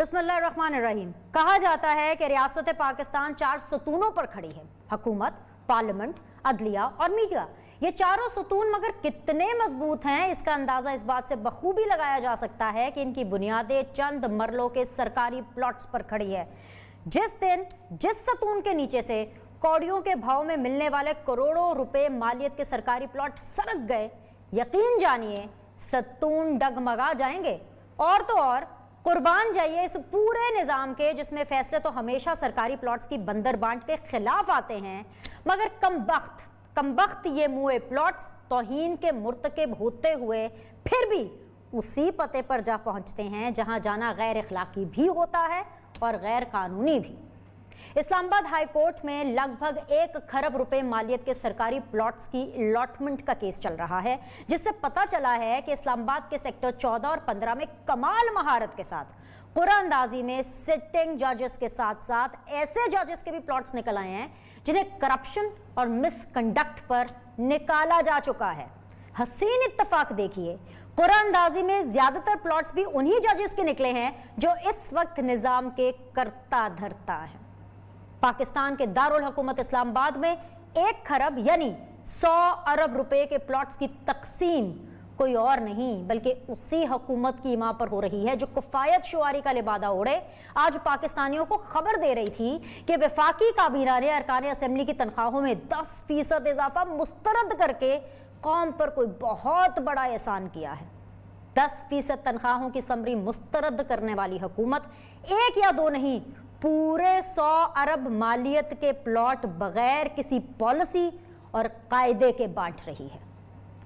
बिस्मिल्लाहिर्रहमानिर्रहीम। कहा जाता है कि रियासत पाकिस्तान 4 सतूनों पर खड़ी है: हुकूमत, पार्लियामेंट, अदलिया और मीडिया। ये चारों सतून मगर कितने मजबूत हैं, इसका अंदाजा इस बात से बखूबी लगाया जा सकता है कि इनकी बुनियादें चंद मरलों के सरकारी प्लॉट्स पर खड़ी है। जिस दिन जिस सतून के नीचे से कौड़ियों के भाव में मिलने वाले करोड़ों रुपए मालियत के सरकारी प्लॉट सरक गए, यकीन जानिए सतून डगमगा जाएंगे। और तो और कुर्बान जाइए इस पूरे निज़ाम के जिसमें फैसले तो हमेशा सरकारी प्लॉट्स की बंदर बांट के खिलाफ आते हैं, मगर कमबख्त ये मुए प्लॉट्स तौहीन के मुर्तकिब होते हुए फिर भी उसी पते पर जा पहुंचते हैं जहां जाना गैर इखलाकी भी होता है और गैर कानूनी भी। इस्लामाबाद हाई कोर्ट में लगभग 1 खरब रुपए मालियत के सरकारी प्लॉट्स की अलॉटमेंट का केस चल रहा है, जिससे पता चला है कि इस्लामाबाद के सेक्टर 14 और 15 में कमाल महारत के साथ कुरानंदाजी में सिटिंग जजेस के साथ साथ ऐसे जजेस के भी प्लॉट्स निकल आए हैं जिन्हें करप्शन और मिसकंडक्ट पर निकाला जा चुका है। हसीन इत्तफाक देखिए, कुरानंदाजी में ज्यादातर प्लॉट्स भी उन्हीं जजेस के निकले हैं जो इस वक्त निजाम के करता धरता है। पाकिस्तान के दारुल हुकूमत इस्लामाबाद में 1 खरब यानी 100 अरब रुपए के प्लॉट्स की तकसीम कोई और नहीं बल्कि उसी हुकूमत की इमाम पर हो रही है जो किफायत शुआरी का लिबादा ओढ़े आज पाकिस्तानियों को खबर दे रही थी कि वफाकी काबीना ने अरकान असेंबली की तनख्वाहों में 10% इजाफा मुस्तरद करके कौम पर कोई बहुत बड़ा एहसान किया है। 10% तनख्वाहों की समरी मुस्तरद करने वाली हुकूमत 1 या 2 नहीं, पूरे 100 अरब मालियत के प्लॉट बगैर किसी पॉलिसी और कायदे के बांट रही है।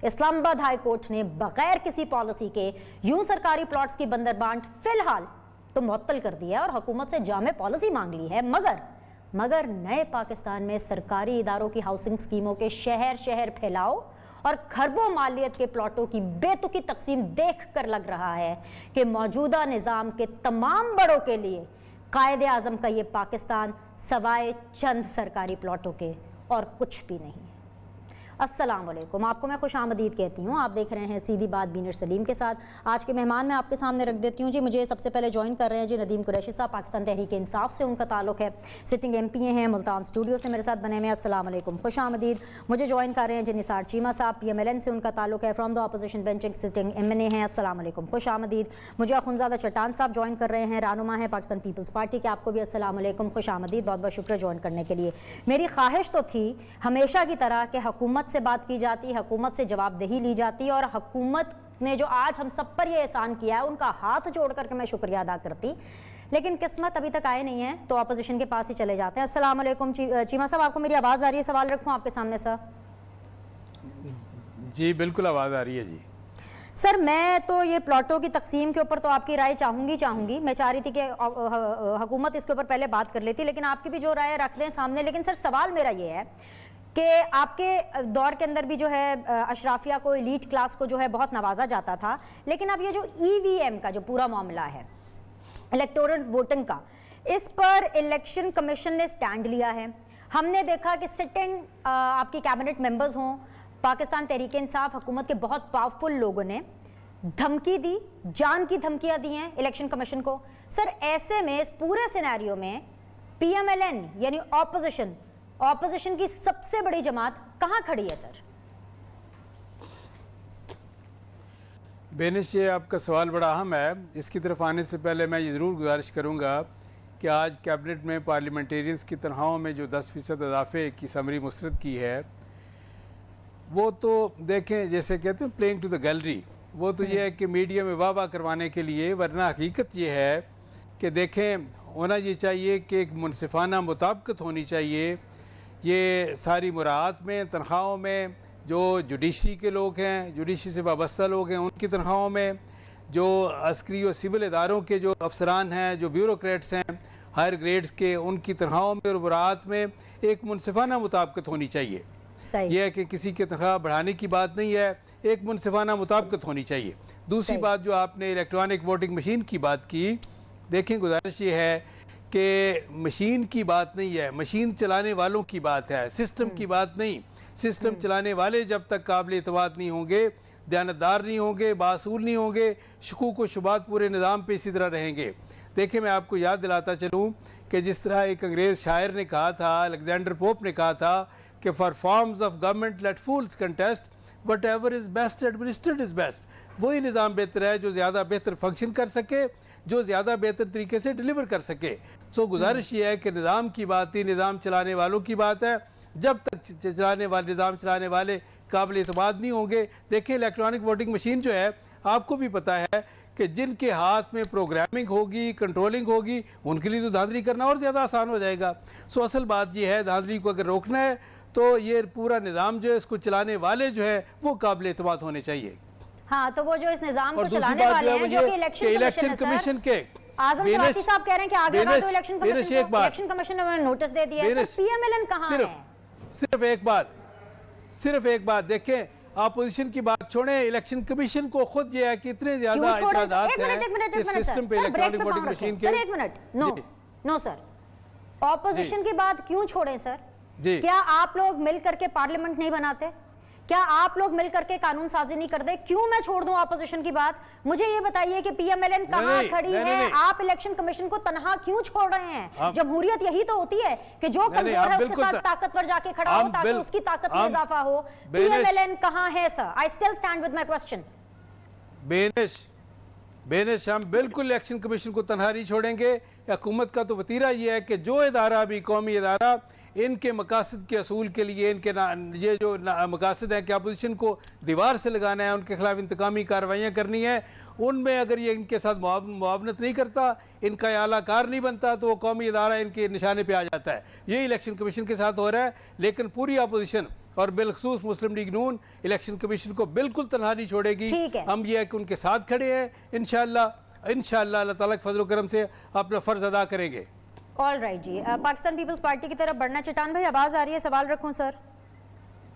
इस्लामाबाद हाई कोर्ट ने बगैर किसी पॉलिसी के यूं सरकारी प्लॉट्स की बंदर बांट फिलहाल तो मुअत्तल कर दिया और हुकूमत से जामे पॉलिसी मांग ली है, मगर नए पाकिस्तान में सरकारी इदारों की हाउसिंग स्कीमों के शहर शहर फैलाओ और खरबों मालियत के प्लॉटों की बेतुकी तकसीम देख कर लग रहा है कि मौजूदा निज़ाम के तमाम बड़ों के लिए कायदे आज़म का ये पाकिस्तान सवाए चंद सरकारी प्लॉटों के और कुछ भी नहीं है। अस्सलाम वालेकुम, आपको मैं खुश आमदीद कहती हूँ। आप देख रहे हैं सीधी बात बीनर सलीम के साथ। आज के मेहमान मैं आपके सामने रख देती हूँ जी। मुझे सबसे पहले ज्वाइन कर रहे हैं जी नदीम कुरैशी साहब, पाकिस्तान तहरीक इंसाफ से उनका ताल्लुक है, सिटिंग MP हैं, मुल्तान स्टूडियो से मेरे साथ बने हुए। अस्सलाम वालेकुम, खुश आमदीद। मुझे ज्वाइन कर रहे हैं जी निसार चीमा साहब, PMLN से उनका ताल्लुक है, from the opposition benching sitting MNA हैं। अस्सलाम वालेकुम, खुश आमदीद। मुझे अखुनज़ादा चट्टान साहब ज्वाइन कर रहे हैं, रहनुमा है पाकिस्तान पीपल्स पार्टी के। आपको भी अस्सलाम वालेकुम, खुश आमदीद, बहुत बहुत शुक्रिया ज्वाइन करने के लिए। मेरी ख्वाहिश तो थी हमेशा की तरह कि हुकूमत से बात की जाती, हुकूमत से जवाबदेही ली जाती और हुकूमत ने जो आज हम सब पर ये एहसान किया है उनका हाथ जोड़ करके मैं शुक्रिया अदा करती, लेकिन किस्मत अभी तक आए नहीं है तो अपोजिशन के पास ही चले जाते हैं। अस्सलाम वालेकुम चीमा साहब, आपको मेरी आवाज़ आ रही है? सवाल रखूं आपके सामने सर? जी बिल्कुल आवाज़ आ रही है जी। सर मैं तो ये प्लॉटों की तकसीम के ऊपर तो आपकी राय चाहूँगी। मैं चाह रही थी कि हुकूमत इसके ऊपर पहले बात कर लेती, लेकिन आपकी भी जो राय रख दें सामने। लेकिन सर सवाल मेरा ये है कि आपके दौर के अंदर भी जो है अशराफिया को, एलीट क्लास को जो है बहुत नवाजा जाता था, लेकिन अब ये जो EVM का जो पूरा मामला है, इलेक्टोरल वोटिंग का, इस पर इलेक्शन कमीशन ने स्टैंड लिया है। हमने देखा कि सिटिंग आपकी कैबिनेट मेंबर्स हों, पाकिस्तान तहरीक इंसाफ हुकूमत के बहुत पावरफुल लोगों ने धमकी दी, जान की धमकियां दी हैं इलेक्शन कमीशन को। सर ऐसे में इस पूरे सिनेरियो में PMLN यानी ऑपोजिशन की सबसे बड़ी जमात कहां खड़ी है सर? बेनिश, ये आपका सवाल बड़ा अहम है। इसकी तरफ आने से पहले मैं ये ज़रूर गुजारिश करूंगा कि आज कैबिनेट में पार्लियामेंटेरियंस की तनख्वाहों में जो 10% इजाफे की समरी मुस्तरद की है, वो तो देखें जैसे कहते हैं प्लेइंग टू द गैलरी, वो तो ये है कि मीडिया में वाह करवाने के लिए, वरना हकीकत ये है कि देखें होना ये चाहिए कि एक मुनसिफाना मुताबिकत होनी चाहिए। ये सारी मुराद में, तनख्वाहों में, जो जुडिशरी के लोग हैं, जुडिशरी से वाबस्ता लोग हैं, उनकी तनख्वाहों में, जो अस्करी और सिविल इदारों के जो अफसरान हैं, जो ब्यूरोक्रेट्स हैं हायर ग्रेड्स के, उनकी तनख्वाहों में और मुराद में एक मुनसिफाना मुताबिकत होनी चाहिए। यह है कि किसी की तनख्वाह बढ़ाने की बात नहीं है, एक मुनसिफाना मुताबिकत होनी चाहिए। दूसरी बात जो आपने इलेक्ट्रॉनिक वोटिंग मशीन की बात की, देखें गुजारिश ये है कि मशीन की बात नहीं है, मशीन चलाने वालों की बात है, सिस्टम की बात नहीं। सिस्टम चलाने वाले जब तक काबिल एतमाद नहीं होंगे, दयानतदार नहीं होंगे, बासूल नहीं होंगे, शकूक व शुबात पूरे निज़ाम पे इसी तरह रहेंगे। देखिए, मैं आपको याद दिलाता चलूँ कि जिस तरह एक अंग्रेज़ शायर ने कहा था, अलेक्जेंडर पोप ने कहा था कि for forms of government let fools contest, whatever is best administered is best. वही निज़ाम बेहतर है जो ज़्यादा बेहतर फंक्शन कर सके, जो ज़्यादा बेहतर तरीके से डिलीवर कर सके। सो गुजारिश ये है कि निज़ाम की बात ही निज़ाम चलाने वालों की बात है। जब तक निज़ाम चलाने वाले काबिल एतमाद नहीं होंगे। देखिए, इलेक्ट्रॉनिक वोटिंग मशीन जो है, आपको भी पता है कि जिनके हाथ में प्रोग्रामिंग होगी, कंट्रोलिंग होगी, उनके लिए तो धांधली करना और ज़्यादा आसान हो जाएगा। सो असल बात यह है, धांधली को अगर रोकना है तो ये पूरा निज़ाम जो है, इसको चलाने वाले जो है वो काबिल एतमाद होने चाहिए। हाँ, तो वो जो इस निज़ाम को और दूसरी चलाने बात वाले जो है हैं, जो कि इलेक्शन कमीशन के आजम सवाती साहब कह रहे हैं कि आगे लगा दो इलेक्शन कमीशन को। इलेक्शन कमीशन ने नोटिस दे दिया है। सर, पीएमएलएन कहां है? सिर्फ एक बात देखें, अपोजिशन की बात छोड़ें, इलेक्शन कमीशन को खुद ये है कि इतने ज्यादा इतराज़ात हैं इस सिस्टम पे, इलेक्ट्रॉनिक वोटिंग मशीन के। सर, एक मिनट, नो सर, ऑपोजिशन की बात क्यों छोड़ें सर? जी, क्या आप लोग मिल करके पार्लियामेंट नहीं बनाते? क्या आप लोग मिल करके कानून साजी नहीं करते? क्यों मैं छोड़ दूं ऑपोजिशन की बात? मुझे ये बताइए कि पीएमएलएन कहां खड़ी है? आप इलेक्शन कमीशन को तनहा क्यों छोड़ रहे हैं? जमहूरियत यही तो होती है कि जो कमजोर है उसके साथ ताकतवर जाके खड़ा हो ताकि उसकी ताकत में इजाफा हो। पीएमएलएन कहां है sir? I still stand with my question. Benish, हम बिल्कुल इलेक्शन कमीशन को तनहा नहीं छोड़ेंगे। हुकूमत का तो वतीरा ये है कि जो इदारा भी कौमी इदारा इनके मकासद के असूल के लिए, इनके ये जो मकासद है कि अपोजिशन को दीवार से लगाना है, उनके खिलाफ इंतकामी कार्रवाइयाँ करनी है, उनमें अगर ये इनके साथ मुआवनत नहीं करता, इनका आलाकार नहीं बनता, तो वो कौमी इदारा इनके निशाने पे आ जाता है। ये इलेक्शन कमीशन के साथ हो रहा है। लेकिन पूरी अपोजिशन और बिलखसूस मुस्लिम लीग नून इलेक्शन कमीशन को बिल्कुल तनहा नहीं छोड़ेगी। हम ये है कि उनके साथ खड़े हैं। इंशाअल्लाह अल्लाह ताला के फजल करम से अपना फर्ज अदा करेंगे। ऑल राइट जी, पाकिस्तान पीपल्स पार्टी की तरफ बढ़ना। चट्टान भाई, आवाज आ रही है? सवाल रखूं सर?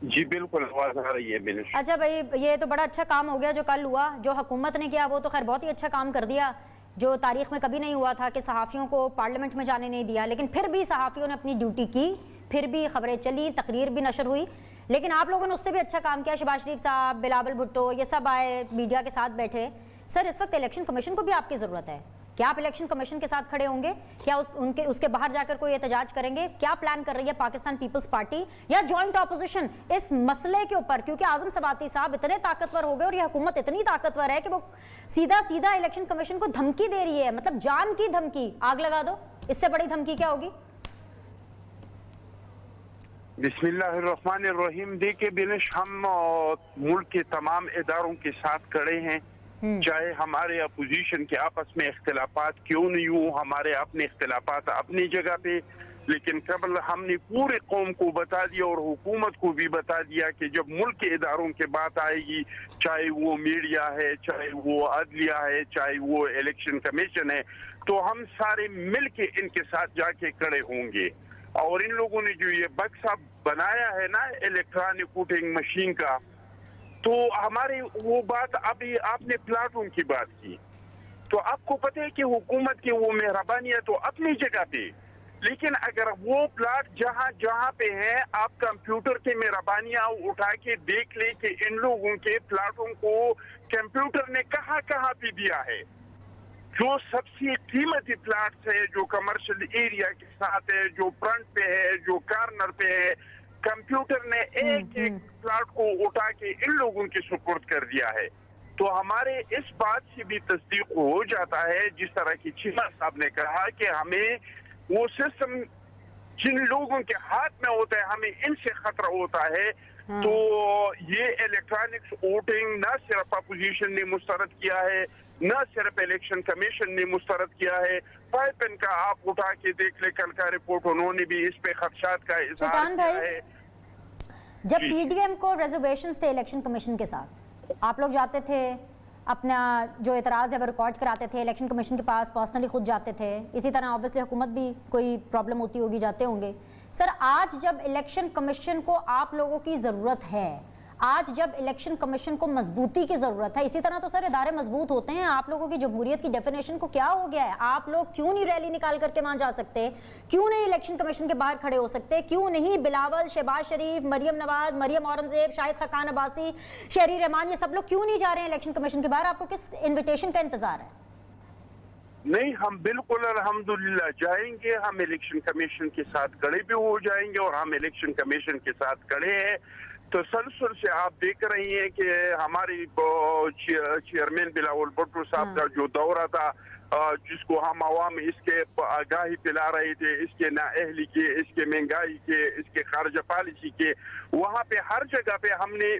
जी बिल्कुल, आवाज आ रही है। अच्छा भाई, ये तो बड़ा अच्छा काम हो गया जो कल हुआ, जो हुकूमत ने किया वो तो खैर बहुत ही अच्छा काम कर दिया, जो तारीख में कभी नहीं हुआ था कि सहाफ़ियों को पार्लियामेंट में जाने नहीं दिया। लेकिन फिर भी सहाफ़ियों ने अपनी ड्यूटी की, फिर भी खबरें चली, तकरीर भी नशर हुई। लेकिन आप लोगों ने उससे भी अच्छा काम किया। शहबाज शरीफ साहब, बिलावल भुट्टो, ये सब आए, मीडिया के साथ बैठे। सर, इस वक्त इलेक्शन कमीशन को भी आपकी ज़रूरत है। क्या आप इलेक्शन कमीशन के साथ खड़े होंगे? क्या उसके बाहर जाकर कोई एहतजाज करेंगे? क्या प्लान कर रही है पाकिस्तान पीपल्स पार्टी या जॉइंट ऑपोजिशन इस मसले के ऊपर? क्योंकि आजम सवाती साहब इतने ताकतवर हो गए और ये हुकूमत इतनी ताकतवर है कि वो सीधा सीधा इलेक्शन कमीशन को धमकी दे रही है, मतलब जान की धमकी। आग लगा दो, इससे बड़ी धमकी क्या होगी? बिस्मिल्लाहिर्रहमानिर्रहीम। देखिए बिनिश, हम मुल्क के तमाम इदारों के साथ खड़े हैं, चाहे हमारे अपोजिशन के आपस में इख्तिलाफात क्यों नहीं हो, हमारे अपने इख्तिलाफात अपनी जगह पे, लेकिन कबल हमने पूरे कौम को बता दिया और हुकूमत को भी बता दिया कि जब मुल्क के इदारों की बात आएगी, चाहे वो मीडिया है, चाहे वो अदलिया है, चाहे वो इलेक्शन कमीशन है, तो हम सारे मिल के इनके साथ जाके खड़े होंगे। और इन लोगों ने जो ये बक्सा बनाया है ना इलेक्ट्रॉनिक वोटिंग मशीन का, तो हमारी वो बात, अभी आपने प्लाटों की बात की, तो आपको पता है कि हुकूमत की वो मेहरबानी है तो अपनी जगह पे, लेकिन अगर वो प्लाट जहाँ जहाँ पे है, आप कंप्यूटर की मेहरबानियां उठा के देख ले कि इन लोगों के प्लाटों को कंप्यूटर ने कहाँ कहाँ पे दिया है। जो सबसे कीमती प्लाट्स है, जो कमर्शियल एरिया के साथ है, जो फ्रंट पे है, जो कॉर्नर पे है, कंप्यूटर ने एक एक प्लाट को उठा के इन लोगों के सुपुर्द कर दिया है। तो हमारे इस बात से भी तस्दीक हो जाता है, जिस तरह की चीमा साहब ने कहा कि हमें वो सिस्टम जिन लोगों के हाथ में होता है, हमें इनसे खतरा होता है। तो ये इलेक्ट्रॉनिक्स वोटिंग न सिर्फ अपोजिशन ने मुस्तरद किया है, न सिर्फ इलेक्शन कमीशन ने मुस्तरद किया है, पाइपन का आप उठा के देख ले, कल का रिपोर्ट उन्होंने भी इस पे खदशात का इज़हार किया है। जब पीडीएम को रिजर्वेशंस थे इलेक्शन कमीशन के साथ, आप लोग जाते थे, अपना जो एतराज़ है वो रिकॉर्ड कराते थे, इलेक्शन कमीशन के पास पर्सनली खुद जाते थे। इसी तरह ऑब्वियसली हुकूमत भी कोई प्रॉब्लम होती होगी, जाते होंगे। सर, आज जब इलेक्शन कमीशन को आप लोगों की ज़रूरत है, आज जब इलेक्शन कमीशन को मजबूती की ज़रूरत है, इसी तरह तो सर इदारे मजबूत होते हैं। आप लोगों की जमहूरियत की डेफिनेशन को क्या हो गया है? आप लोग क्यों नहीं रैली निकाल करके वहाँ जा सकते? क्यों नहीं इलेक्शन कमीशन के बाहर खड़े हो सकते? क्यों नहीं बिलावल, शहबाज शरीफ, मरियम नवाज, मरियम औरंगजेब, शाहिद खकान अब्बासी, शहरी रहमान, ये सब लोग क्यों नहीं जा रहे हैं इलेक्शन कमीशन के बाहर? आपको किस इन्विटेशन का इंतजार है? नहीं, हम बिल्कुल अल्हम्दुलिल्लाह जाएंगे। हम इलेक्शन कमीशन के साथ खड़े भी हो जाएंगे और हम इलेक्शन कमीशन के साथ खड़े हैं। तसलसल से आप देख रही हैं कि हमारी चेयरमैन बिलावल भुट्टो साहब का जो दौरा था, जिसको हम आवाम इसके आगाही पिला रहे थे, इसके नाअहली के, इसके महंगाई के, इसके खारजा पॉलिसी के, वहाँ पे हर जगह पे हमने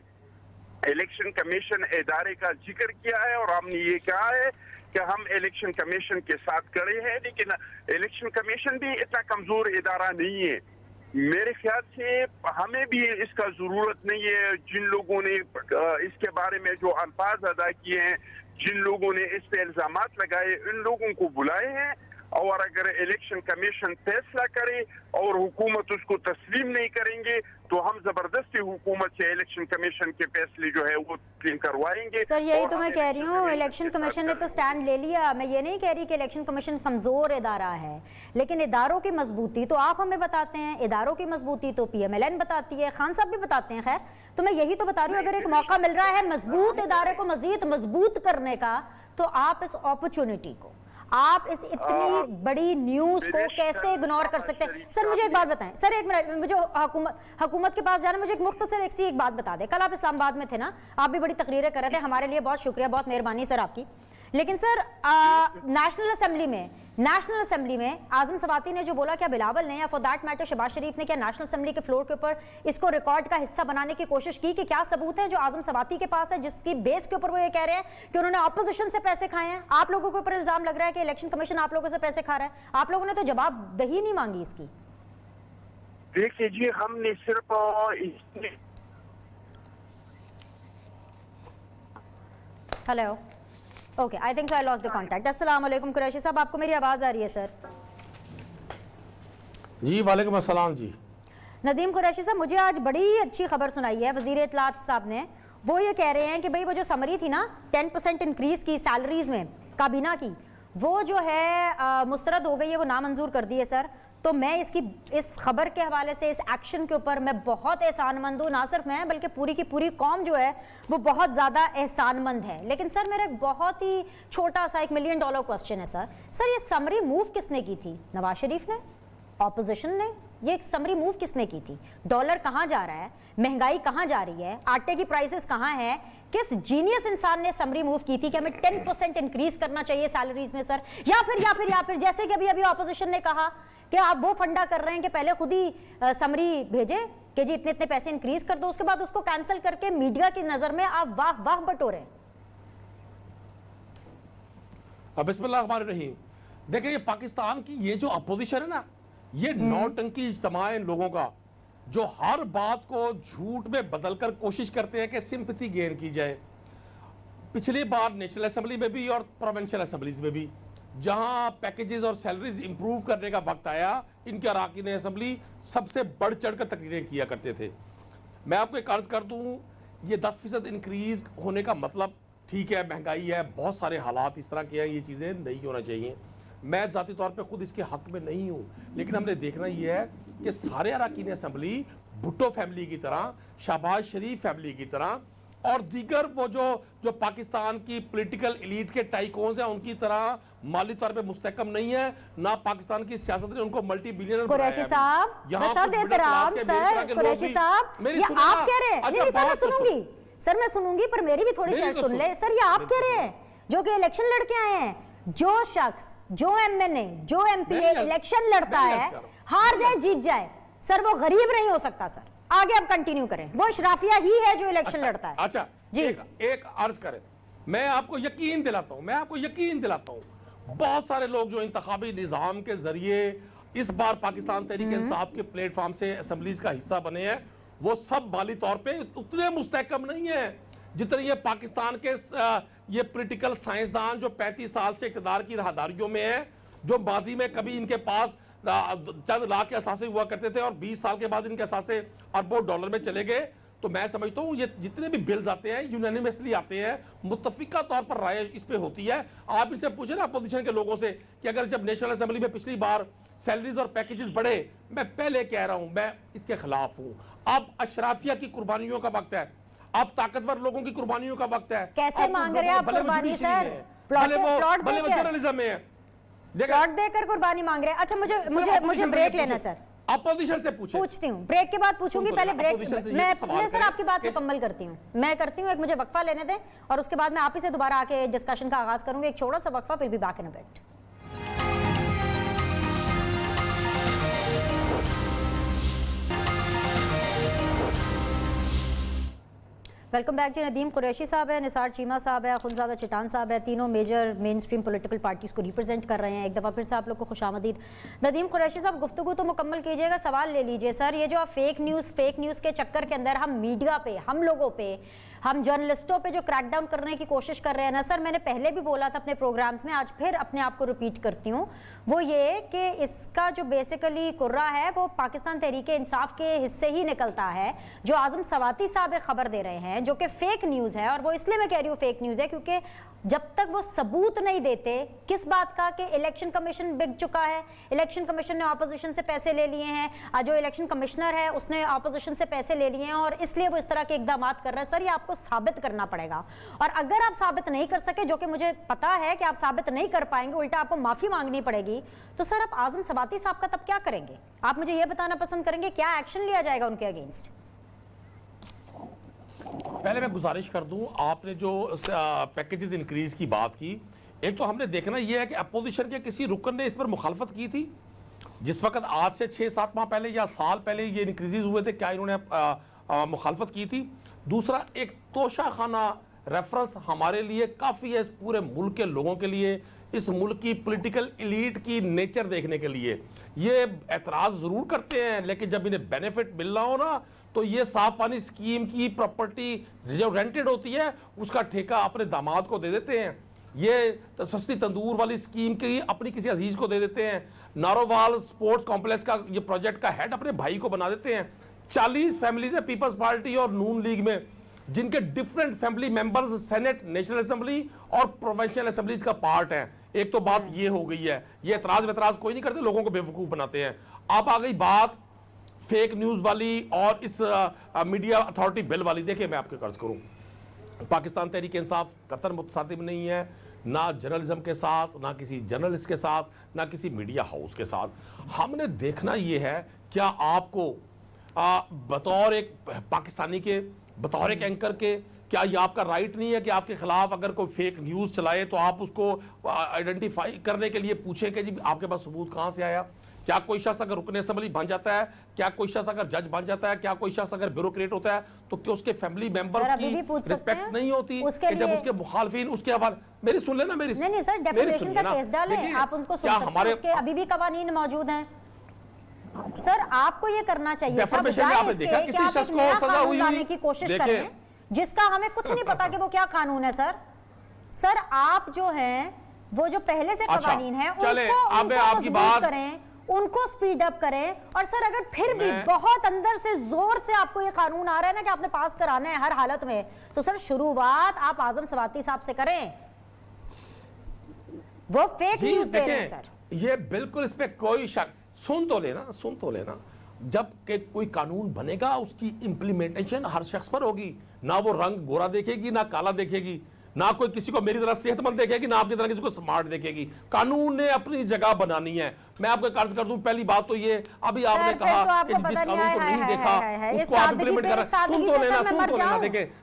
इलेक्शन कमीशन इदारे का जिक्र किया है और हमने ये कहा है कि हम इलेक्शन कमीशन के साथ खड़े हैं। लेकिन इलेक्शन कमीशन भी इतना कमजोर इदारा नहीं है। मेरे ख्याल से हमें भी इसका जरूरत नहीं है। जिन लोगों ने इसके बारे में जो अल्फाज अदा किए हैं, जिन लोगों ने इस पे इल्जामात लगाए, इन लोगों को बुलाए हैं और अगर इलेक्शन कमीशन फैसला करे और हुकूमत उसको तस्लीम नहीं करेंगे तो हम जबरदस्ती हुकूमत से इलेक्शन कमीशन के फैसले जो है वो तस्लीम करवाएंगे। सर यही तो मैं कह रही हूँ, इलेक्शन कमीशन ने तो स्टैंड ले लिया। मैं ये नहीं कह रही कि इलेक्शन कमीशन कमजोर इदारा है, लेकिन इदारों की मजबूती तो आप हमें बताते हैं, इदारों की मजबूती तो PMLN बताती है, खान साहब भी बताते हैं। खैर, तो मैं यही तो बता रही हूँ, अगर एक मौका मिल रहा है मजबूत इदारे को मजीद मजबूत करने का, तो आप इस अपॉर्चुनिटी को, आप इस इतनी बड़ी न्यूज को कैसे इग्नोर कर सकते हैं? सर मुझे एक बात बताएं, सर एक मिनट, मुझे हुकूमत के पास जाना, मुझे एक मुख्तसर एक बात बता दें। कल आप इस्लामाबाद में थे ना, आप भी बड़ी तकरीरें कर रहे थे, हमारे लिए बहुत शुक्रिया, बहुत मेहरबानी सर आपकी। लेकिन सर नेशनल असेंबली में आजम सवाती ने जो बोला, क्या बिलावल ने या फॉर दैट मैटर शहबाज शरीफ ने क्या नेशनल असेंबली के फ्लोर के ऊपर इसको रिकॉर्ड का हिस्सा बनाने की कोशिश की कि क्या सबूत है जो आजम सवाती के पास है, जिसकी बेस के ऊपर वो ये कह रहे हैं कि उन्होंने ऑपोजिशन से पैसे खाए हैं? आप लोगों के ऊपर इल्जाम लग रहा है कि इलेक्शन कमीशन आप लोगों से पैसे खा रहा है। आप लोगों ने तो जवाबदही नहीं मांगी इसकी। देखिए जी, हमने सिर्फ hello, okay, I think so I lost the contact. अस्सलाम वालेकुम कुरैशी साहब, आपको मेरी आवाज आ रही है सर? जी वालेकुम अस्सलाम जी। नदीम कुरैशी साहब, मुझे आज बड़ी अच्छी खबर सुनाई है वजीर इत्तलात साहब ने। वो ये कह रहे हैं कि भाई वो जो समरी थी ना 10% इंक्रीज की सैलरीज में काबीना की, वो जो है मुस्तरद हो गई है, वो नामंजूर कर दी है सर। तो मैं इस खबर के हवाले से, इस एक्शन के ऊपर मैं बहुत एहसानमंद हूँ। ना सिर्फ मैं बल्कि पूरी की पूरी कौम जो है वो बहुत ज़्यादा एहसानमंद है। लेकिन सर मेरा एक बहुत ही छोटा सा $1 मिलियन क्वेश्चन है सर ये समरी मूव किसने की थी? नवाज शरीफ ने? ऑपोजिशन ने? ये समरी मूव किसने की थी? डॉलर कहाँ जा रहा है? महंगाई कहाँ जा रही है? आटे की प्राइसेस कहाँ है? किस जीनियस इंसान ने समरी मूव की थी कि हमें 10% इंक्रीज करना चाहिए सैलरीज में सर? या फिर जैसे कि अभी ऑपोजिशन ने कहा कि आप वो फंडा कर रहे हैं कि पहले खुद ही समरी भेजें कि जी इतने पैसे इंक्रीज कर दो, उसके बाद उसको कैंसिल करके मीडिया की नजर में आप वाह वाह बटोरे। बिस्मिल्लाहिर्रहमानिर्रहीम। देखिए, ये पाकिस्तान की ये जो अपोजिशन है ना, ये नौटंकी इज्तिमा है इन लोगों का, जो हर बात को झूठ में बदलकर कोशिश करते हैं कि सिंपैथी गेन की जाए। पिछली बार नेशनल असेंबली में भी और प्रोविंशियल असेंबलीज में भी जहां पैकेजेस और सैलरीज इंप्रूव करने का वक्त आया, इनके अराकीन असेंबली सबसे बढ़ चढ़कर तकरीरें किया करते थे। मैं आपको एक अर्ज कर दूं, ये 10% इंक्रीज होने का मतलब ठीक है, महंगाई है, बहुत सारे हालात इस तरह के हैं, ये चीजें नहीं होना चाहिए। मैं जाती तौर पे खुद इसके हक में नहीं हूं, लेकिन हमने देखना यह है कि सारे अराकीन असेंबली भुट्टो फैमिली की तरह, शहबाज शरीफ फैमिली की तरह और दीगर वो जो पाकिस्तान की पॉलिटिकल एलीट के टाइकोन्स हैं उनकी तरह माली तौर पे मुस्तहकम नहीं है। ना पाकिस्तान की सियासत ने उनको मल्टी बिलियनर कुरैशी साहब, कुरैशी साहब, ये आप कह रहे हैं? नहीं सर, मैं सुनूंगी पर मेरी भी थोड़ी सी सुन ले सर। ये आप कह रहे हैं जो कि इलेक्शन लड़के आए हैं, जो शख्स, जो MNA, जो MPA इलेक्शन लड़ता है, हार जाए जीत जाए सर, वो गरीब नहीं हो सकता सर। आगे अब कंटिन्यू करें, वो इशराफिया ही है जो इलेक्शन लड़ता है। अच्छा जी, एक अर्ज करें, मैं आपको यकीन दिलाता हूं, बहुत सारे लोग जो इंतखाबी निजाम के जरिए इस बार पाकिस्तान तहरीक इंसाफ के प्लेटफॉर्म से असेंबलीज का हिस्सा बने हैं, वो सब माली तौर पे उतने मुस्तहकम नहीं है जितने ये पाकिस्तान के ये पॉलिटिकल साइंसदान जो 35 साल से इक़्तिदार की राहदारियों में है, जो माजी में कभी इनके पास चंद लाख के असासे हुआ करते थे और 20 साल के बाद इनके असासे अरबों डॉलर में चले गए। तो मैं समझता हूँ ये जितने भी बिल्स आते हैं यूनानिमसली आते हैं, मुत्तफिका तौर पर राय इस पे होती है। आप इनसे पूछे ना अपोजिशन के लोगों से कि अगर जब नेशनल असेंबली में पिछली बार सैलरीज और पैकेजेस बढ़े, मैं पहले कह रहा हूं मैं इसके खिलाफ हूं। अब अशराफिया की कुर्बानियों का वक्त है, अब ताकतवर लोगों की कुर्बानियों का वक्त है। कैसे मांग रहे हैं आप कुर्बानी सर? भले वो जर्नलिज्म में है, प्लॉट देकर कुर्बानी मांग रहे हैं। अच्छा मुझे ब्रेक लेना है सर, अपोजिशन से पूछती हूँ, ब्रेक के बाद पूछूंगी, पहले ब्रेक मैं सर आपकी बात कि... मुकम्मल करती हूँ, एक मुझे वक्फा लेने दें और उसके बाद मैं आप ही से दोबारा आके डिस्कशन का आगाज करूंगी। एक छोटा सा वक्फा, फिर भी back in a bit. Welcome back जी। नदीम कुरैशी साहब है, निसार चीमा साहब है, खुनजादा चटान साहब है, तीनों major mainstream political parties को रिप्रेजेंट कर रहे हैं। एक दफ़ा फिर से आप लोग को खुशामदीद। नदीम कुरैशी साहब, गुफ्तगू तो मुकम्मल कीजिएगा, सवाल ले लीजिए सर। ये जो आप फेक न्यूज़ के चक्कर के अंदर हम मीडिया पे, हम लोगों पे, हम जर्नलिस्टों पे जो क्रैकडाउन करने की कोशिश कर रहे हैं ना सर, मैंने पहले भी बोला था अपने प्रोग्राम्स में, आज फिर अपने आप को रिपीट करती हूँ, वो ये कि इसका जो बेसिकली कुर्रा है वो पाकिस्तान तहरीक इंसाफ के हिस्से ही निकलता है। जो आजम सवाती साहब एक खबर दे रहे हैं जो कि फेक न्यूज़ है, और वो इसलिए मैं कह रही हूँ फेक न्यूज़ है क्योंकि जब तक वो सबूत नहीं देते किस बात का कि इलेक्शन कमीशन बिक चुका है, इलेक्शन कमीशन ने ऑपोजिशन से पैसे ले लिए हैं, जो इलेक्शन कमिश्नर है उसने ऑपोजिशन से पैसे ले लिए हैं और इसलिए वो इस तरह के इकदाम कर रहे हैं। सर ये आपको साबित करना पड़ेगा, और अगर आप साबित नहीं कर सके, जो कि मुझे पता है कि आप साबित नहीं कर पाएंगे, उल्टा आपको माफी मांगनी पड़ेगी, तो सर आप आजम सवाती साहब का तब क्या करेंगे? आप मुझे ये बताना पसंद करेंगे क्या एक्शन लिया जाएगा उनके अगेंस्ट? पहले मैं गुजारिश कर दूं, आपने जो पैकेजेस इंक्रीज की बात की, एक तो हमने देखना यह है कि अपोजिशन के किसी रुकन ने इस पर मुखालफत की थी जिस वक्त आज से 6-7 माह पहले या साल पहले ये इंक्रीजेस हुए थे, क्या इन्होंने मुखालफत की थी? दूसरा, एक तोशाखाना रेफरेंस हमारे लिए काफी है, इस पूरे मुल्क के लोगों के लिए, इस मुल्क की पॉलिटिकल एलीट की नेचर देखने के लिए। ये एतराज जरूर करते हैं, लेकिन जब इन्हें बेनिफिट मिल रहा हो ना, तो ये साफ पानी स्कीम की प्रॉपर्टी जो रेंटेड होती है उसका ठेका अपने दामाद को दे देते हैं। ये सस्ती तंदूर वाली स्कीम की अपनी किसी अजीज को दे देते हैं। नारोवाल स्पोर्ट्स कॉम्प्लेक्स का ये प्रोजेक्ट का हेड अपने भाई को बना देते हैं। 40 फैमिलीज है पीपल्स पार्टी और नून लीग में, जिनके different family members senate, national assembly और प्रोविंशियल असेंबलीज का पार्ट है। एक तो बात ये हो गई है, ये एतराज कोई नहीं करते, लोगों को बेवकूफ बनाते हैं। अब आ गई बात फेक न्यूज वाली और इस मीडिया अथॉरिटी बिल वाली। देखिए मैं आपके कर्ज करूं, पाकिस्तान तहरीक इंसाफ कतई मुतसादिम नहीं है, ना जर्नलिज्म के साथ, ना किसी जर्नलिस्ट के साथ, ना किसी मीडिया हाउस के साथ। हमने देखना यह है, क्या आपको बतौर एक पाकिस्तानी के, बतौर एक एंकर के, क्या ये आपका राइट नहीं है कि आपके खिलाफ अगर कोई फेक न्यूज चलाए तो आप उसको आइडेंटिफाई करने के लिए पूछें कि जी आपके पास सबूत कहां से आया? क्या कोई शख्स अगर रुकने असेंबली बन जाता है, क्या कोई शख्स अगर जज बन जाता है, क्या कोई शख्स अगर ब्यूरोक्रेट होता है, तो क्या उसके फैमिली मेंबर्स की रिस्पेक्ट नहीं होती कि जब उसके मुखालफिन उसके हवाले? मेरी सुन लेना, मेरी नहीं सर, डेफिनेशन का केस डालें, आप उनको सुन सकते हैं, उसके अभी भी कवानीन मौजूद हैं। सर आपको ये करना चाहिए था, बजाय इसके कि आप एक नया कानून लाने की कोशिश करें जिसका हमें कुछ नहीं पता कि वो क्या कानून है। सर आप जो हैं वो जो पहले से कवानीन है उनको मजबूत करें, उनको स्पीड अप करें। और सर अगर फिर भी बहुत अंदर से जोर से आपको ये कानून आ रहा है ना कि आपने पास कराना है हर हालत में, तो सर शुरुआत आप आजम सवाती साहब से करें, वो फेक न्यूज दे रहे हैं सर। ये बिल्कुल इस पे कोई शक, सुन तो लेना, जब के कोई कानून बनेगा उसकी इंप्लीमेंटेशन हर शख्स पर होगी, ना वो रंग गोरा देखेगी, ना काला देखेगी, ना कोई किसी को मेरी तरह सेहतमंद देखेगी, ना आपकी तरह किसी को स्मार्ट देखेगी। कानून ने अपनी जगह बनानी है। मैं आपको कर्ज कर दूं, पहली बात तो ये, अभी आपने कहा कि जिस कानून को नहीं देखा उसको आप इंप्लीमेंट कर, सुन तो लेना,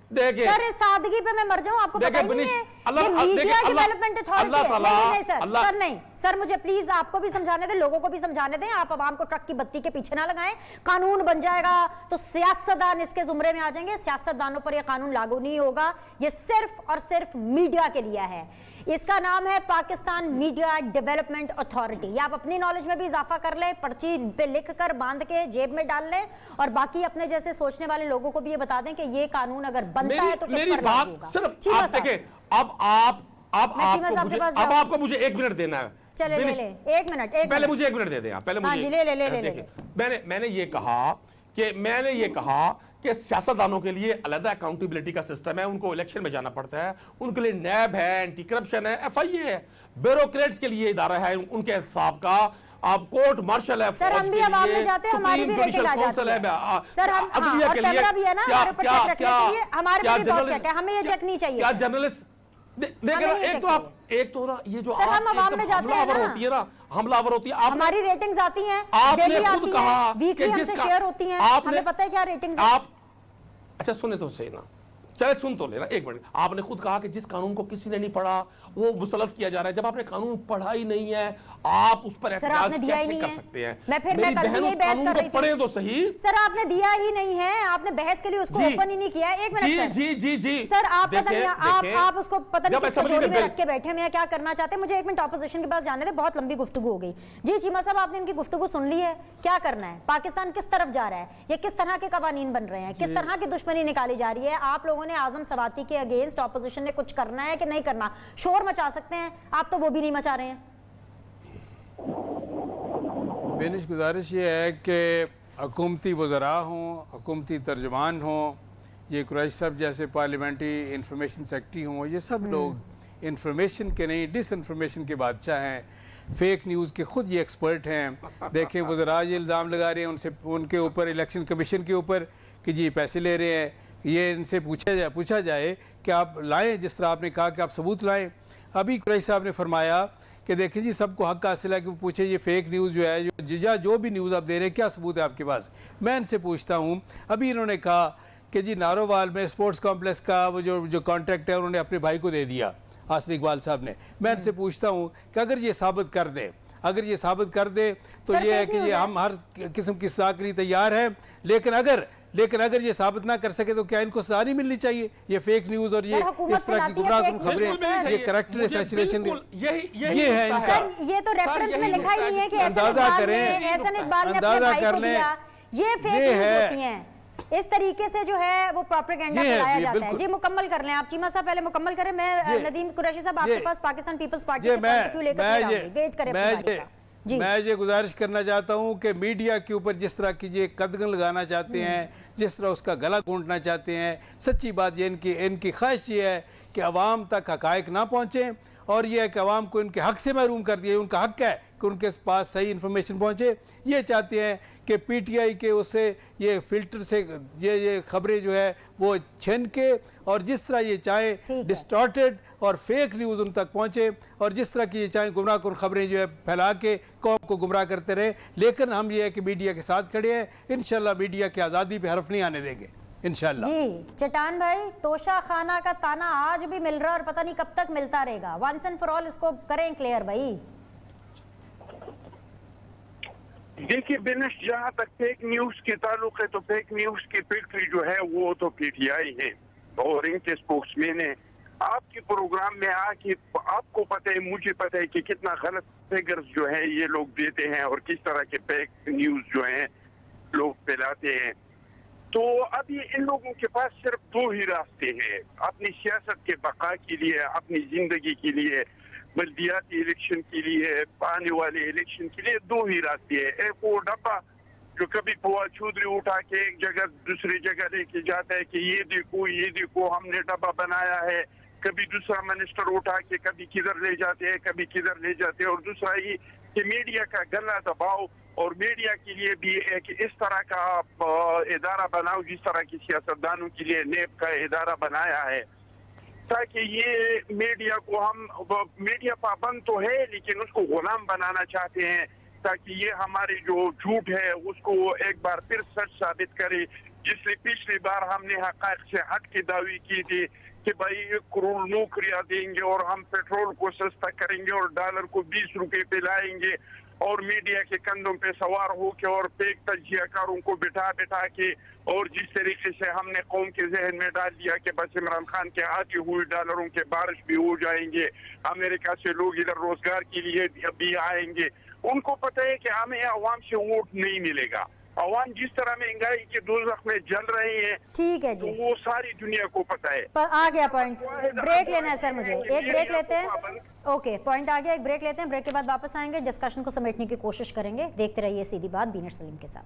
देखिए सर इस सादगी पे मैं मर जाऊं, आपको पता ही नहीं है ये मीडिया डेवलपमेंट अथॉरिटी। नहीं सर, मुझे प्लीज आपको भी समझाने दें, लोगों को भी समझाने दें, आप आवाम को ट्रक की बत्ती के पीछे ना लगाएं। कानून बन जाएगा तो सियासतदान इसके जुमरे में आ जाएंगे, सियासतदानों पर यह कानून लागू नहीं होगा, ये सिर्फ और सिर्फ मीडिया के लिए है। इसका नाम है पाकिस्तान मीडिया डेवलपमेंट अथॉरिटी। आप अपनी नॉलेज में भी इजाफा कर लें, पर्ची पे लिख कर बांध के जेब में डाल लें, और बाकी अपने जैसे सोचने वाले लोगों को भी ये बता दें कि ये कानून अगर बनता है तो किस पर लागू होगा। आप देखें, अब आपको मुझे 1 मिनट देना है। चले ले 1 मिनट, पहले मुझे 1 मिनट दे दें, पहले मुझे ले। मैंने ये कहा कि सियासतदानों के लिए अलग अकाउंटेबिलिटी का सिस्टम है, उनको इलेक्शन में जाना पड़ता है, उनके लिए नैब है, एंटी करप्शन है, FIA है, ब्यूरोक्रेट्स के लिए इदारा है उनके हिसाब का, आप कोर्ट मार्शल है, सर हम भी आवाम में जाते हैं, हमारी भी रेटिंग आ जाती है सर, हम और कैमरा भी है ना हमारे ऊपर चेक रखने के लिए, हमारे पे भी बहुत चेक है, हमें ये चेक नहीं चाहिए। क्या जर्नलिस्ट देखिए, एक तो आप एक तो ना ये जो सर, हम आपकी अवाम एकदम में जाते हैं हमलावर ना। होती है ना, हमलावर होती है, हमारी रेटिंग्स आती हैं, आपने डेली खुद आती कहा हैं, वीकली कि हमसे जिसका- शेयर होती हैं, आपने- हमें पता है क्या रेटिंग्स हैं। आप अच्छा सुने तो सही ना, चले सुन तो लेना एक मिनट। आपने खुद कहा कि जिस कानून को किसी ने नहीं पढ़ा वो मुसलफ किया जा रहा है। जब आपने कानून पढ़ा ही नहीं है, आप उस पर सर, एहतजाज आपने दिया ही कैसे नहीं कर है। सकते हैं? मैं कल मेरी भी बहन यही उस बहस कानून कर को रही थी। पढ़े तो सही। सर, आपने दिया ही नहीं है, आपने बहस के लिए उसको जी। ओपन ही नहीं किया है। एक मिनट जी सर। जी जी जी सर, आप पता देखिए, नहीं देखिए, आप उसको पता नहीं जब किस असेंबली कचौड़ी में बिल- रख के बैठे हैं, या क्या करना चाहते हैं। मुझे एक मिनट ऑपोजिशन के पास जाने दे, बहुत लंबी गुफ्तगू हो गई। जी चीमा साहब, आपने इनकी गुफ्तगू सुन ली है, क्या करना है? पाकिस्तान किस तरफ जा रहा है, या किस तरह के कवानीन बन रहे हैं, किस तरह की दुश्मनी निकाली जा रही है? आप लोगों ने आजम सवाती के अगेंस्ट ऑपोजिशन ने कुछ करना है कि नहीं करना? शोर मचा सकते हैं, आप तो वो भी नहीं मचा रहे हैं। बेनिश गुजारिश ये है कि हुकूमती वज़रा हों, हुकूमती तर्जमान हों, ये कुरैशी साहब जैसे पार्लियामेंट्री इंफॉर्मेशन सेक्रेटरी हों, ये सब लोग इंफॉर्मेशन के नहीं डिस इन्फॉर्मेशन के बादशाह हैं। फेक न्यूज़ के खुद ये एक्सपर्ट हैं। देखें, वज़रा ये इल्ज़ाम लगा रहे हैं उनसे, उनके ऊपर, इलेक्शन कमीशन के ऊपर, कि जी पैसे ले रहे हैं। ये इनसे पूछा जाए कि आप लाएँ, जिस तरह आपने कहा कि आप सबूत लाएँ। अभी कुरैशी साहब ने फरमाया कि देखिए जी, सबको हक हासिल है कि वो पूछे ये फेक न्यूज़ जो है, जो भी न्यूज़ आप दे रहे हैं, क्या सबूत है आपके पास? मैं इनसे पूछता हूँ, अभी इन्होंने कहा कि जी नारोवाल में स्पोर्ट्स कॉम्प्लेक्स का वो जो कॉन्ट्रैक्ट है उन्होंने अपने भाई को दे दिया, आसिफ इकबाल साहब ने। मैं इनसे पूछता हूँ कि अगर ये साबित कर दे, तो सर, ये है फेक कि न्यूज़ ये है। हम हर किस्म की सजा के लिए तैयार है, लेकिन अगर ये साबित ना कर सके तो क्या इनको सजा नहीं मिलनी चाहिए? ये फेक न्यूज़ और ये सर, हुकूमत इस तरह की फैलाती है गुमराहकुन fake बिल्कुल खबरें, नहीं ये चाहिए। करेक्टर मुझे असैसिनेशन, बिल्कुल यही ये है लगता इनका। सर, ये तो रेफरेंस सर, में यही लिखा ही नहीं है कि अंदाजा करें, एहसन इकबाल ने अपने अंदाजा भाई कर को लें। दिया। ये फेक ये न्यूज़ है। होती हैं। इस तरीके से जो है वो प्रोपेगेंडा ये है, फैलाया ये जाता है। बिल्कुल। जी मुकम्मल कर लें आप, चीमा साहब पहले मुकम्मल करें। मैं नदीम कुरैशी साहब आपके पास पाकिस्तान पीपल्स पार्टी से पॉइंट ऑफ व्यू लेकर फिर आऊंगी। वेट करें अपनी बारी का। जी मैं ये गुजारिश करना चाहता हूँ कि मीडिया के ऊपर जिस तरह की ये कदगन लगाना चाहते हैं, जिस तरह उसका गला घूंटना चाहते हैं, सच्ची बात ये इनकी ख्वाहिश ये है कि अवाम तक हकायक ना पहुँचे, और ये है कि अवाम को इनके हक से महरूम कर दिया। उनका हक है कि उनके पास सही इन्फॉर्मेशन पहुँचे। ये चाहते हैं कि पीटीआई के उससे ये फिल्टर से ये खबरें जो है वो छीन के, और जिस तरह ये चाहें डिस्टॉर्टेड और फेक न्यूज़ उन तक पहुँचे, और जिस तरह की ये चाहें गुमराहकुन खबरें जो है फैला के कौम को गुमराह करते रहे। लेकिन हम ये है कि मीडिया के साथ खड़े हैं, इंशाल्लाह मीडिया की आज़ादी पे हर्फ नहीं आने देंगे इंशाल्लाह। जी चट्टान भाई, तोशा खाना का ताना आज भी मिल रहा है और पता नहीं कब तक मिलता रहेगा। वंस एंड फॉर ऑल इसको करें क्लियर भाई। देखिए बेनिश, जहाँ तक फेक न्यूज के ताल्लुक है तो फेक न्यूज की फैक्ट्री जो है वो तो पीटीआई है और इनके स्पोक्समैन है। आपके प्रोग्राम में आके आपको पता है, मुझे पता है कि कितना गलत फिगर्स जो है ये लोग देते हैं और किस तरह के फेक न्यूज जो है लोग फैलाते हैं। तो अभी इन लोगों के पास सिर्फ दो ही रास्ते हैं अपनी सियासत के बका के लिए, अपनी जिंदगी के लिए, बल्दियाती इलेक्शन के लिए, आने वाले इलेक्शन के लिए दो ही रास्ते हैं। एक वो डब्बा जो कभी फवाद चौधरी उठा के एक जगह दूसरी जगह लेके जाता है कि ये देखो हमने डब्बा बनाया है, कभी दूसरा मिनिस्टर उठा के कभी किधर ले जाते हैं, कभी किधर ले जाते हैं। और दूसरा ये कि मीडिया का गला दबाओ, और मीडिया के लिए भी एक इस तरह का इदारा बनाओ जिस तरह की सियासतदानों के लिए नेब का इदारा बनाया है, ताकि ये मीडिया को मीडिया पाबंद तो है लेकिन उसको गुलाम बनाना चाहते हैं, ताकि ये हमारी जो झूठ है उसको एक बार फिर सच साबित करे। जिससे पिछली बार हमने हक़ाइक़ से हट के दावी की थी कि भाई 1 करोड़ नौकरियां देंगे और हम पेट्रोल को सस्ता करेंगे और डॉलर को 20 रुपए पे लाएंगे, और मीडिया के कंधों पे सवार होकर और फेक तजियाकारों को बिठा के, और जिस तरीके से हमने कौम के जहन में डाल दिया कि बस इमरान खान के आती हुई डॉलरों के बारिश भी हो जाएंगे, अमेरिका से लोग इधर रोजगार के लिए भी आएंगे। उनको पता है कि हमें अवाम से वोट नहीं मिलेगा। अवाम जिस तरह महंगाई के दोज़ख में जल रहे हैं, ठीक है जी, तो वो सारी दुनिया को पता है। आ गया पॉइंट। ब्रेक लेना है सर, मुझे एक ब्रेक लेते हैं। ओके, पॉइंट आ गया, एक ब्रेक लेते हैं। ब्रेक के बाद वापस आएंगे, डिस्कशन को समेटने की कोशिश करेंगे। देखते रहिए सीधी बात बीनर सलीम के साथ।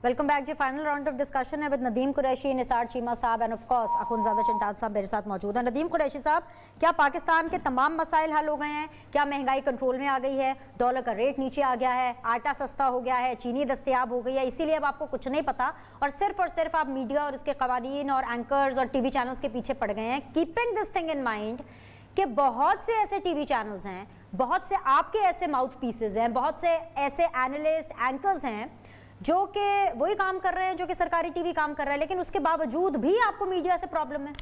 वेलकम बैक जी। फाइनल राउंड ऑफ डिस्कशन है विद नदीम कुरैशी, निसार चीमा साहब एंड ऑफ कोर्स अखुनज़ादा शंटाज साहब मेरे साथ मौजूद हैं। नदीम कुरैशी साहब, क्या पाकिस्तान के तमाम मसाइल हल हो गए हैं? क्या महंगाई कंट्रोल में आ गई है? डॉलर का रेट नीचे आ गया है, आटा सस्ता हो गया है, चीनी दस्तयाब हो गई है, इसीलिए अब आपको कुछ नहीं पता और सिर्फ आप मीडिया और इसके कवानीन और एंकर्स और टीवी चैनल्स के पीछे पड़ गए हैं? Keeping this thing in mind कि बहुत से ऐसे टीवी चैनल्स हैं, बहुत से आपके ऐसे माउथ पीसेज हैं, बहुत से ऐसे एनालिस्ट एंकर्स हैं जो कि वही काम कर रहे हैं जो कि सरकारी टीवी काम कर रहा है, लेकिन उसके बावजूद भी आपको मीडिया से प्रॉब्लम है।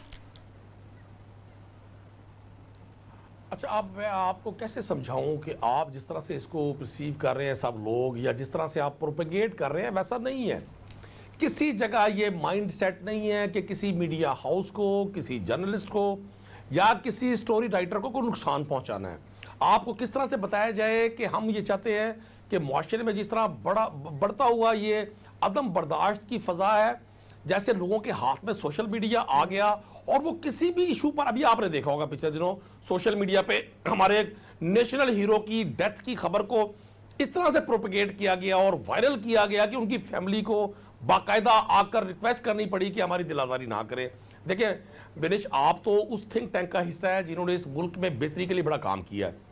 अच्छा, अब मैं आपको कैसे समझाऊं कि आप जिस तरह से इसको परसीव कर रहे हैं सब लोग, या जिस तरह से आप प्रोपेगेट कर रहे हैं, वैसा नहीं है। किसी जगह ये माइंड सेट नहीं है कि किसी मीडिया हाउस को, किसी जर्नलिस्ट को या किसी स्टोरी राइटर को नुकसान पहुंचाना है। आपको किस तरह से बताया जाए कि हम ये चाहते हैं कि मुआशरे में जिस तरह बढ़ता हुआ ये अदम बर्दाश्त की फजा है, जैसे लोगों के हाथ में सोशल मीडिया आ गया और वो किसी भी इशू पर, अभी आपने देखा होगा पिछले दिनों सोशल मीडिया पे हमारे एक नेशनल हीरो की डेथ की खबर को इस तरह से प्रोपेगेट किया गया और वायरल किया गया कि उनकी फैमिली को बाकायदा आकर रिक्वेस्ट करनी पड़ी कि हमारी दिल आजारी ना करें। देखिए विनेश, आप तो उस थिंक टैंक का हिस्सा है जिन्होंने इस मुल्क में बेहतरी के लिए बड़ा काम किया है।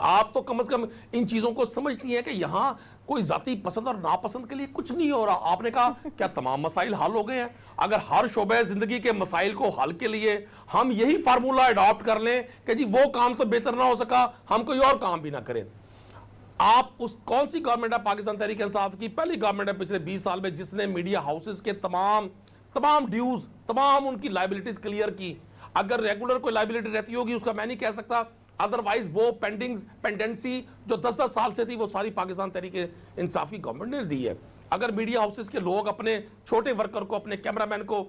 आप तो कम से कम इन चीजों को समझती हैं कि यहां कोई जाती पसंद और नापसंद के लिए कुछ नहीं हो रहा। आपने कहा क्या तमाम मसाइल हल हो गए हैं? अगर हर शोबे जिंदगी के मसाइल को हल के लिए हम यही फार्मूला अडॉप्ट कर लें कि जी वो काम तो बेहतर ना हो सका, हम कोई और काम भी ना करें। आप उस कौन सी गवर्नमेंट है पाकिस्तान तहरीक इंसाफ की? पहली गवर्नमेंट है पिछले 20 साल में जिसने मीडिया हाउसेस के तमाम ड्यूज, तमाम उनकी लाइबिलिटीज क्लियर की। अगर रेगुलर कोई लाइबिलिटी रहती होगी उसका मैं नहीं कह सकता, अदरवाइज वो पेंडेंसी जो 10-10 साल से थी वो सारी पाकिस्तान तहरीक इंसाफ की गवर्नमेंट ने दी है। अगर मीडिया हाउसेस के लोग अपने छोटे वर्कर को, अपने कैमरामैन को,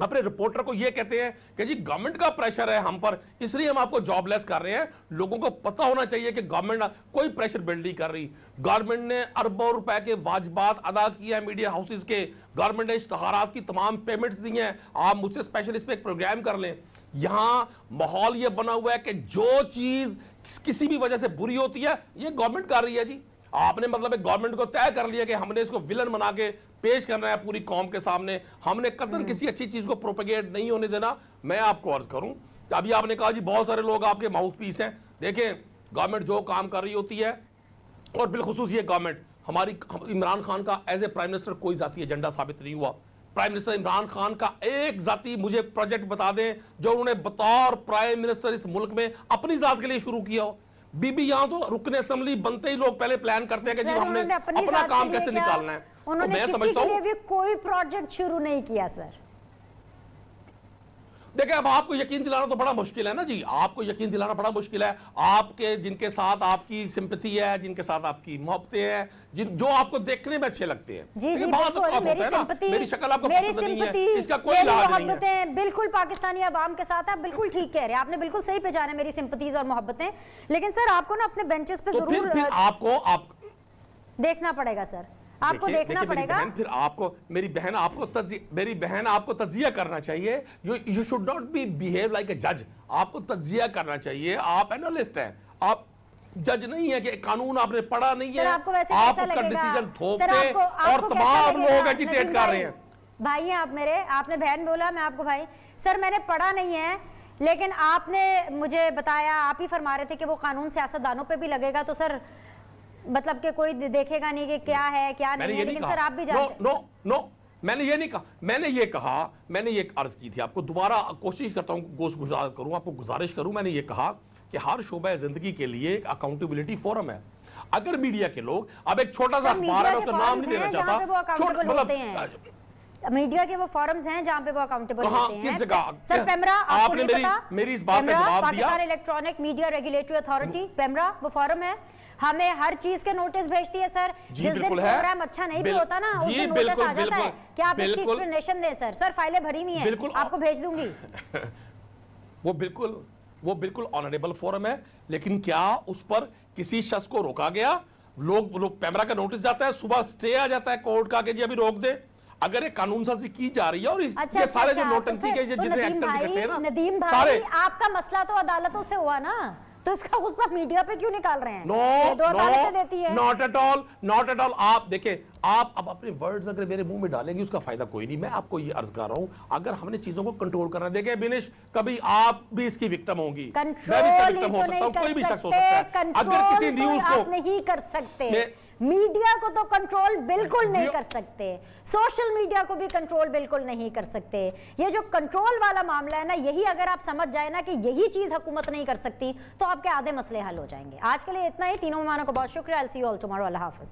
अपने रिपोर्टर को ये कहते हैं कि जी गवर्नमेंट का प्रेशर है हम पर, इसलिए हम आपको जॉबलेस कर रहे हैं, लोगों को पता होना चाहिए कि गवर्नमेंट कोई प्रेशर बिल्ड नहीं कर रही। गवर्नमेंट ने अरबों रुपए के वाजिबात अदा किया है मीडिया हाउसेस के, गवर्नमेंट ने इश्तहारात की तमाम पेमेंट्स दी हैं। आप मुझसे स्पेशल इस पर एक प्रोग्राम कर लें। यहां माहौल ये बना हुआ है कि जो चीज किसी भी वजह से बुरी होती है ये गवर्नमेंट कर रही है जी। आपने मतलब गवर्नमेंट को तय कर लिया कि हमने इसको विलन बना के पेश करना है पूरी कौम के सामने, हमने कतई किसी अच्छी चीज को प्रोपेगेट नहीं होने देना। मैं आपको अर्ज करूं, अभी आपने कहा जी बहुत सारे लोग आपके माउथ पीस हैं। देखें गवर्नमेंट जो काम कर रही होती है, और बिलखुसूस ये गवर्नमेंट हमारी, इमरान खान का एज ए प्राइम मिनिस्टर कोई जाती एजेंडा साबित नहीं हुआ। प्राइम मिनिस्टर इमरान खान का एक जाती मुझे प्रोजेक्ट बता दें जो उन्होंने बतौर प्राइम मिनिस्टर इस मुल्क में अपनी जात के लिए शुरू किया हो। बीबी यहां तो रुकन असेंबली बनते ही लोग पहले प्लान करते हैं कि जी हमने अपना काम कैसे निकालना है। उन्होंने मैं किसी समझता के लिए हूं भी कोई प्रोजेक्ट शुरू नहीं किया सर। देखिए अब आपको यकीन दिलाना तो बड़ा मुश्किल है ना जी, आपको यकीन दिलाना बड़ा मुश्किल है। आपके जिनके साथ आपकी सिंपैथी है, जिनके साथ आपकी मोहब्बतें हैं, जो आपको देखने में अच्छे लगते हैं, जी जी बहुत बिल्कुल, होता है ना, मेरी शक्ल आपको पसंद नहीं है, इसका कोई इलाज नहीं है। बिल्कुल पाकिस्तानी अवाम के साथ आप बिल्कुल ठीक कह रहे हैं, आपने बिल्कुल सही पहचाना मेरी सिंपैथीज और मोहब्बतें। लेकिन सर आपको ना अपने बेंचेस पे जरूर देखना पड़ेगा सर, आपको देखना पड़ेगा। फिर आपको मेरी बहन आपको तज्जिया करना चाहिए। You should not be behave like a जज। आपको तज्जिया करना चाहिए। आप एनालिस्ट हैं, आप जज नहीं है कि कानून आपने पढ़ा नहीं है, आपको वैसे आप कैसा उसका लगेगा? डिसीजन थोपते आपको और तमाम लोग एजिटेट कर रहे हैं। भाई हैं आप मेरे, आपने बहन बोला, मैं आपको भाई। सर मैंने पढ़ा नहीं है, लेकिन आपने मुझे बताया, आप ही फरमा रहे थे कि वो कानून सियासतदानों पे भी लगेगा, तो सर मतलब कि कोई देखेगा नहीं कि क्या है क्या नहीं है। लेकिन सर आप भी जानते हैं। नो मैंने ये नहीं कहा, मैंने ये अर्ज की थी आपको, दोबारा कोशिश करता हूं गुजारिश करूं, आपको गुजारिश करूं। मैंने ये कहा कि हर शोबा जिंदगी के लिए एक अकाउंटेबिलिटी फोरम है। अगर मीडिया के लोग, अब एक छोटा सा अखबार है, उसका नाम नहीं देना चाहता, मीडिया के वो फोरम्स हैं जहां पे वो अकाउंटेबल होते हैं। किस जगह? सर पेमरा, आपने मेरी इस बात का जवाब दिया। Pakistan electronic media regulatory authority PEMRA वो फोरम है, हमें हर चीज के नोटिस भेजती है सर। जिस दिन प्रोग्राम अच्छा नहीं भी होता ना उस दिन नोटिस आ जाता है। क्या आप इसकी एक्सप्लेनेशन दें सर? सर फाइलें भरी हुई हैं, आपको भेज दूंगी। वो बिल्कुल ऑनरेबल फोरम है, लेकिन क्या उस पर किसी शख्स को रोका गया? लोग पेमरा का नोटिस जाता है, सुबह स्टे आ जाता है कोर्ट का कि जी अभी रोक दे। अगर ये कानून साजी की जा रही है और ये सारे जो नोटंकी के जितने एक्टर्स इकट्ठे हैं ना, नदीम भाई आपका मसला तो अदालतों से हुआ ना, तो इसका गुस्सा मीडिया पे क्यों निकाल रहे हैं? नो ये दो अदालतें देती है। Not at all, not at all. आप देखिए, आप अब अपने वर्ड्स अगर मेरे मुंह में डालेंगे उसका फायदा कोई नहीं। मैं आपको ये अर्ज कर रहा हूं, अगर हमने चीजों को कंट्रोल करना, देखिए बिनेश, कभी आप भी इसकी विक्टिम होंगी, मैं भी इसका विक्टिम हो सकता हूं, कोई भी शख्स हो सकता है। अगर किसी न्यूज को आप नहीं कर सकते, मीडिया को तो कंट्रोल बिल्कुल नहीं कर सकते, सोशल मीडिया को भी कंट्रोल बिल्कुल नहीं कर सकते। ये जो कंट्रोल वाला मामला है ना, यही अगर आप समझ जाए ना कि यही चीज हुकूमत नहीं कर सकती, तो आपके आधे मसले हल हो जाएंगे। आज के लिए इतना ही। तीनों मेहमानों को बहुत शुक्रिया। I'll see you all tomorrow। Allah Hafiz.